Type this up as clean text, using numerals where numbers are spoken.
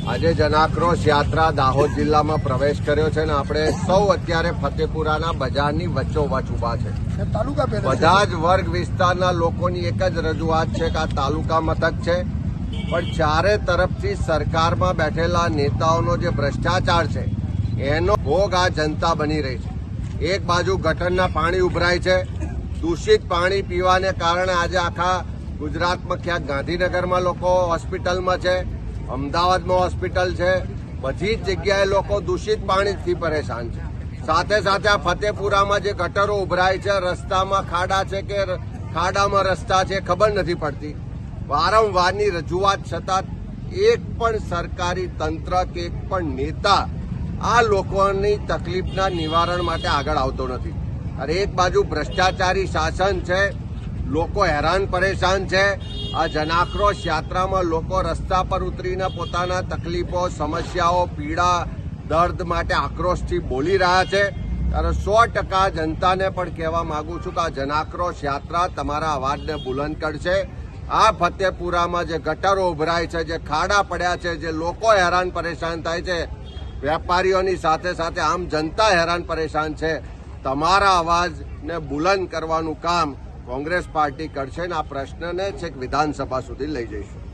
આજે જનાક્રોશ યાત્રા દાહોદ જિલ્લામાં પ્રવેશ કર્યો છે અને આપણે સૌ અત્યારે ફતેપુરાના બજારની વચ્ચોવચ્ચ ઉભા છે. બધા જ વર્ગ વિસ્તારના લોકોની એક જ રજૂઆત છે કે આ તાલુકા મથક છે, પણ ચારે તરફથી સરકારમાં બેઠેલા નેતાઓનો જે ભ્રષ્ટાચાર છે એનો ભોગ આ જનતા બની રહી છે. એક બાજુ ગટરના પાણી ઉભરાય છે, દૂષિત પાણી પીવાને કારણે આજે આખા ગુજરાતમાં ક્યાંક ગાંધીનગરમાં લોકો હોસ્પિટલમાં છે, અમદાવાદમાં હોસ્પિટલ છે, બધી જ જગ્યાએ લોકો દૂષિત પાણીથી પરેશાન છે. સાથે સાથે આ ફતેપુરામાં જે ગટરો ઉભરાય છે, રસ્તામાં ખાડા છે કે ખાડામાં રસ્તા છે ખબર નથી પડતી. વારંવારની રજૂઆત છતાં એક પણ સરકારી તંત્ર કે એક પણ નેતા આ લોકોની તકલીફના નિવારણ માટે આગળ આવતો નથી. અને એક બાજુ ભ્રષ્ટાચારી શાસન છે, લોકો હેરાન પરેશાન છે. આ જનાક્રોશ યાત્રામાં લોકો રસ્તા પર ઉતરીને પોતાના તકલીફો, સમસ્યાઓ, પીડા, દર્દ માટે આક્રોશથી બોલી રહ્યા છે. ત્યારે 100% જનતાને પણ કહેવા માંગુ છું કે આ જનાક્રોશ યાત્રા તમારા અવાજને બુલંદ કરશે. આ ફતેપુરામાં જે ગટરો ઉભરાય છે, જે ખાડા પડ્યા છે, જે લોકો હેરાન પરેશાન થાય છે, વેપારીઓની સાથે સાથે આમ જનતા હેરાન પરેશાન છે, તમારા અવાજને બુલંદ કરવાનું કામ કોંગ્રેસ પાર્ટી કરશે ને આ પ્રશ્નને છેક વિધાનસભા સુધી લઈ જઈશું.